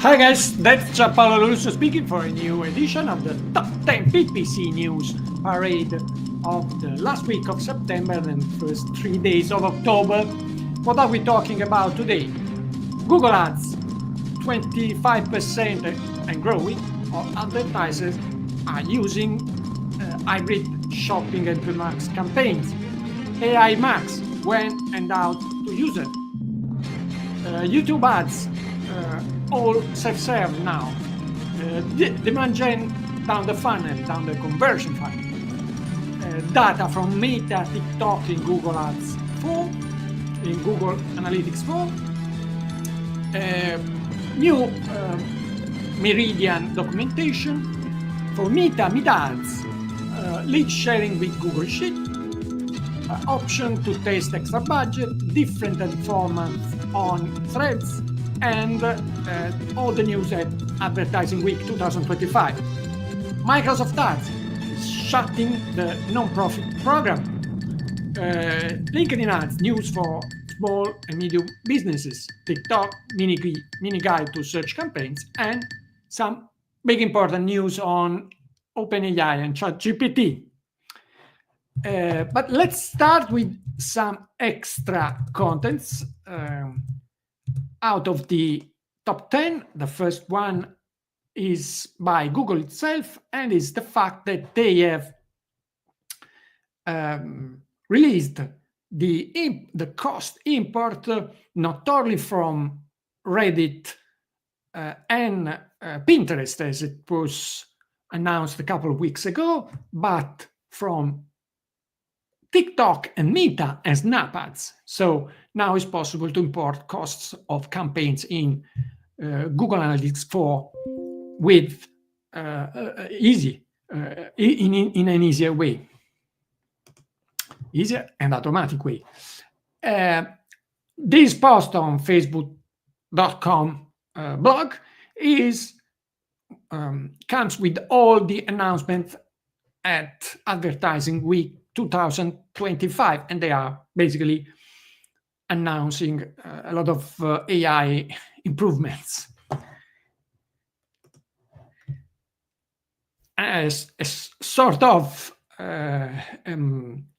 Hi guys, that's Gianpaolo Lorusso speaking for a new edition of the Top 10 PPC News-Parade of the last week of September and first 3 days of October. What are we talking about today? Google Ads, 25% and growing of advertisers are using hybrid shopping and Max campaigns. AI Max, when and how to use it. YouTube ads, all self-serve now. Demand gen down the funnel, down the conversion funnel. Data from Meta, TikTok in Google Ads 4, in Google Analytics 4. New Meridian documentation for Meta ads, lead sharing with Google Sheet, option to test extra budget, different formats on Threads, and all the news at Advertising Week 2025. Microsoft Ads is shutting the non-profit program. LinkedIn Ads, news for small and medium businesses. TikTok, mini guide to search campaigns, and some big important news on OpenAI and ChatGPT. But let's start with some extra contents out of the top 10. The first one is by Google itself, and is the fact that they have released the cost import not only from Reddit and Pinterest, as it was announced a couple of weeks ago, but from TikTok and Meta and Snap Ads. So now it's possible to import costs of campaigns in Google Analytics 4 with in an easier way, easier and automatic way. This post on Facebook.com blog comes with all the announcements at Advertising Week 2025, and they are basically announcing a lot of AI improvements. As a sort of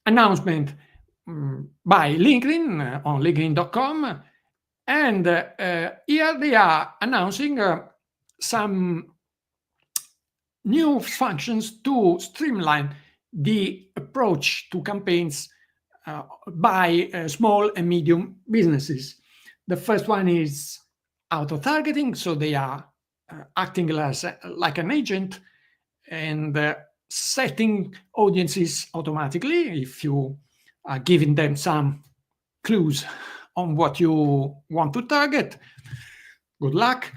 announcement by LinkedIn on LinkedIn.com, and here they are announcing some new functions to streamline the approach to campaigns by small and medium businesses. The first one is auto-targeting, so they are acting like an agent and setting audiences automatically if you are giving them some clues on what you want to target. Good luck.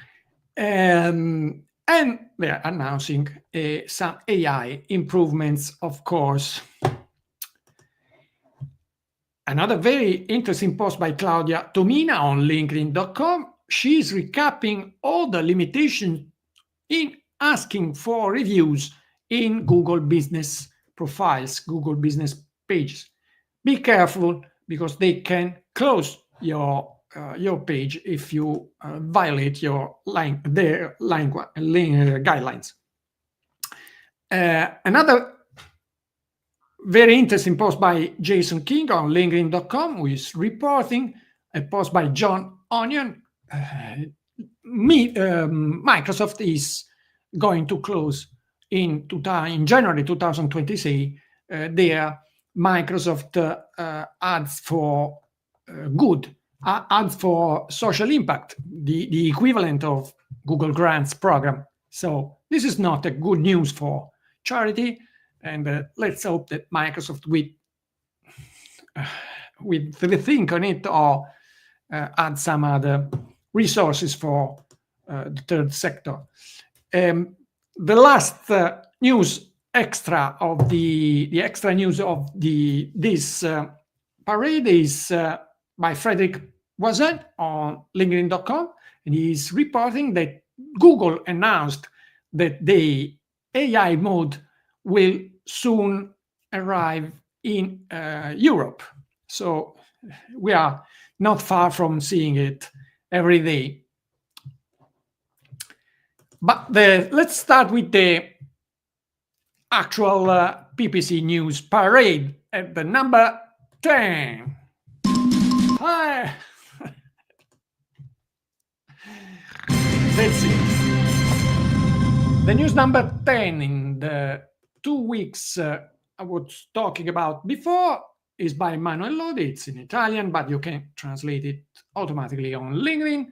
And they are announcing some AI improvements, of course. Another very interesting post by Claudia Tomina on LinkedIn.com. She's recapping all the limitations in asking for reviews in Google Business profiles, Google Business pages. Be careful, because they can close your page if you violate their guidelines. Another very interesting post by Jason King on LinkedIn.com, who is reporting a post by John Onion. Microsoft is going to close in January 2026 their Microsoft ads for good. Ads for social impact, the equivalent of Google Grants program. So this is not a good news for charity, and let's hope that Microsoft will rethink on it or add some other resources for the third sector. The last news extra of the extra news of this parade is by Frederick Wazan on LinkedIn.com, and he's reporting that Google announced that the AI mode will soon arrive in Europe. So we are not far from seeing it every day. But let's start with the actual PPC News-Parade at the number 10. Hi. That's it. The news number 10 in the 2 weeks I was talking about before is by Manuel Lodi. It's in Italian, but you can translate it automatically on LinkedIn.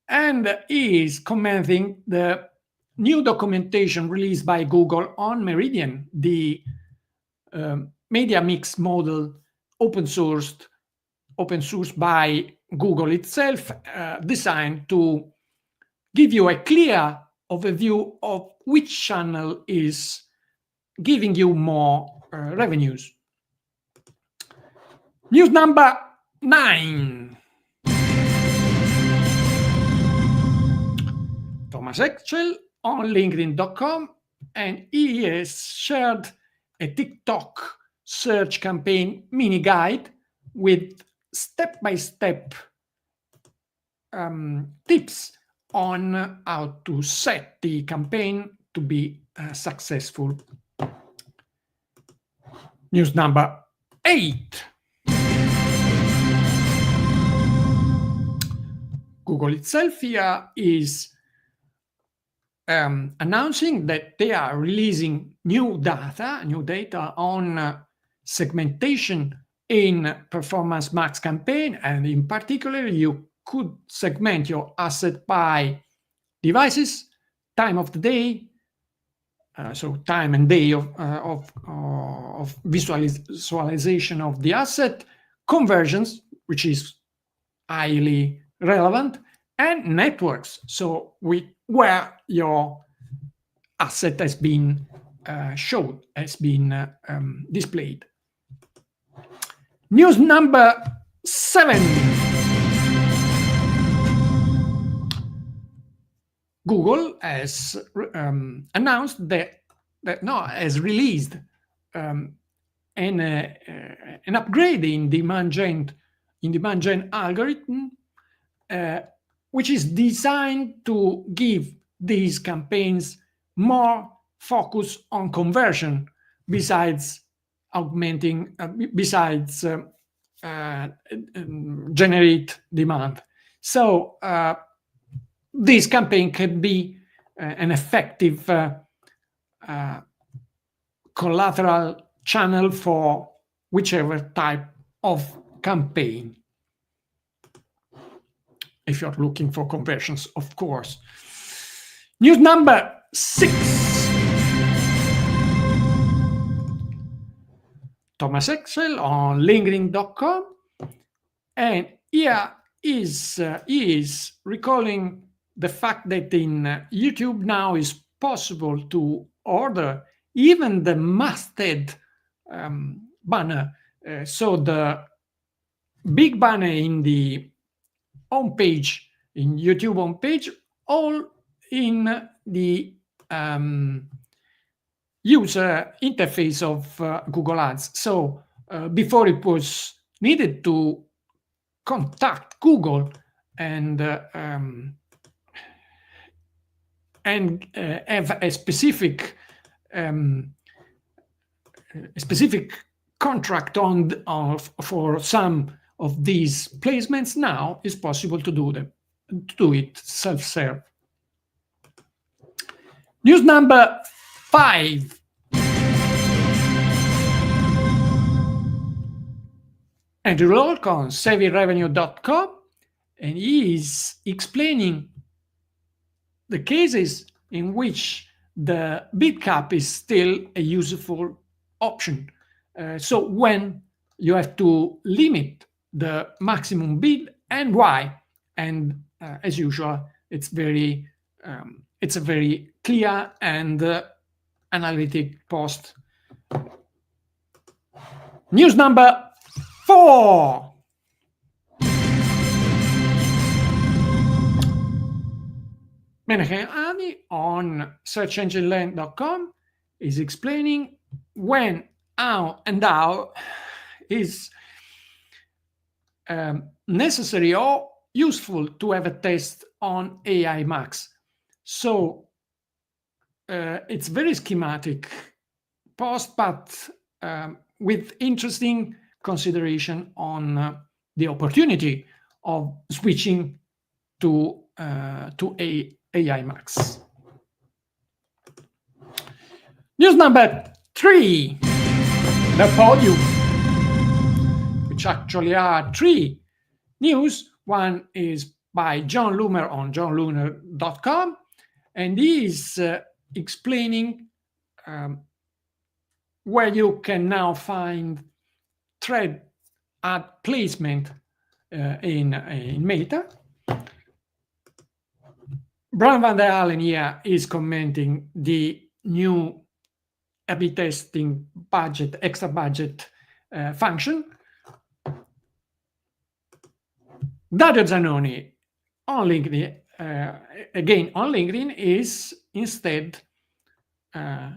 And he is commenting the new documentation released by Google on Meridian, the media mix model open sourced by Google itself, designed to give you a clear overview of which channel is giving you more revenues. News number 9. Thomas Excel on LinkedIn.com, and he has shared a TikTok search campaign mini guide with step-by-step tips on how to set the campaign to be successful. News number 8. Google itself here is announcing that they are releasing new data on segmentation in Performance Max campaign, and in particular, you could segment your asset by devices, time of the day, so time and day of visualization of the asset, conversions, which is highly relevant, and networks, so where your asset has been displayed. News number 7. Google has announced has released an upgrade in demand gen algorithm, which is designed to give these campaigns more focus on conversion, besides generate demand. So this campaign can be an effective collateral channel for whichever type of campaign, if you're looking for conversions, of course. News number 6. Thomas Excel on LinkedIn.com, and here is recalling the fact that in YouTube now is possible to order even the masthead banner. So the big banner in the homepage, in YouTube homepage, all in the user interface of Google Ads. So before it was needed to contact Google and have a specific contract for some of these placements. Now is possible to do it self-serve. News number 5. Andrew Lork on SavvyRevenue.com, and he is explaining the cases in which the bid cap is still a useful option. So when you have to limit the maximum bid and why. And as usual, it's a very clear and analytic post. News number 4. Menachem Adi on SearchEngineLand.com is explaining when, how, and how is necessary or useful to have a test on AI Max. So it's very schematic post, but with interesting consideration on the opportunity of switching to AI Max. News number 3, the podium, which actually are 3 news. One is by John Loomer on johnloomer.com, and he is explaining where you can now find thread ad placement in Meta. Brian van der Halen here is commenting the new A/B testing budget, extra budget function. Dario Zanoni on LinkedIn, again on LinkedIn, is instead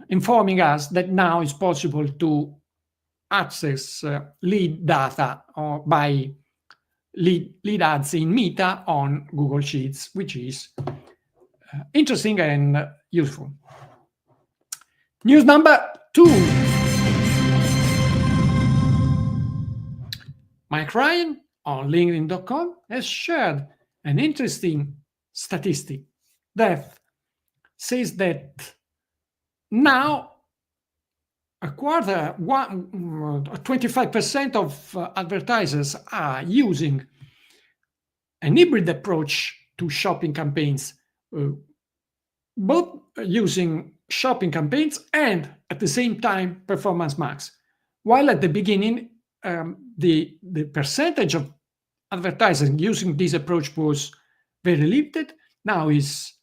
informing us that now it's possible to access lead data or by lead ads in Meta on Google Sheets, which is interesting and useful. News number 2. Mike Ryan on LinkedIn.com has shared an interesting statistic that says that now 25% of advertisers are using an hybrid approach to shopping campaigns, both using shopping campaigns and at the same time Performance Max. While at the beginning, the percentage of advertisers using this approach was very limited, now is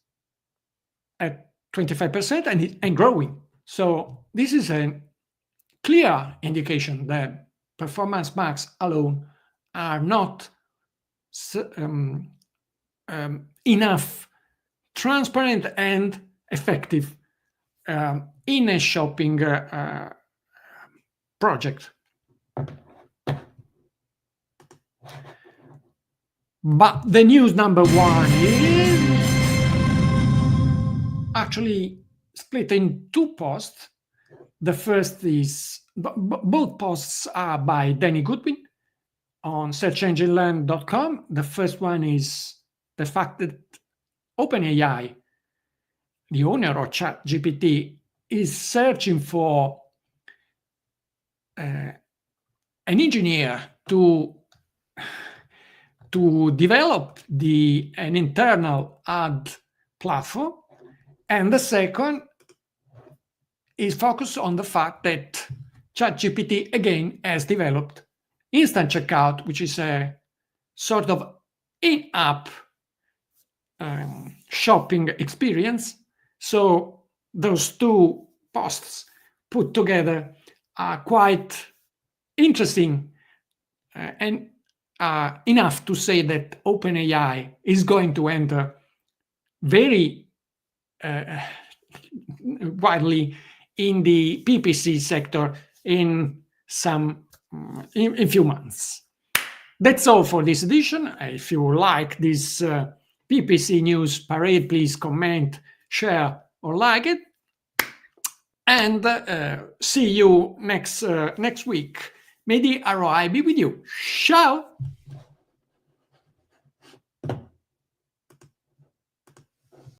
at 25% and growing. So this is a clear indication that Performance Max alone are not enough transparent and effective in a shopping project. But the news number 1 is actually split in 2 posts. The first is, both posts are by Danny Goodwin on searchengineland.com. The first one is the fact that OpenAI, the owner of ChatGPT, is searching for an engineer to develop an internal ad platform. And the second is focused on the fact that ChatGPT again has developed instant checkout, which is a sort of in-app shopping experience. So those 2 posts put together are quite interesting and enough to say that OpenAI is going to enter very widely in the PPC sector in a few months. That's all for this edition. If you like this PPC News Parade, please comment, share, or like it. And see you next week. May the ROI be with you. Ciao!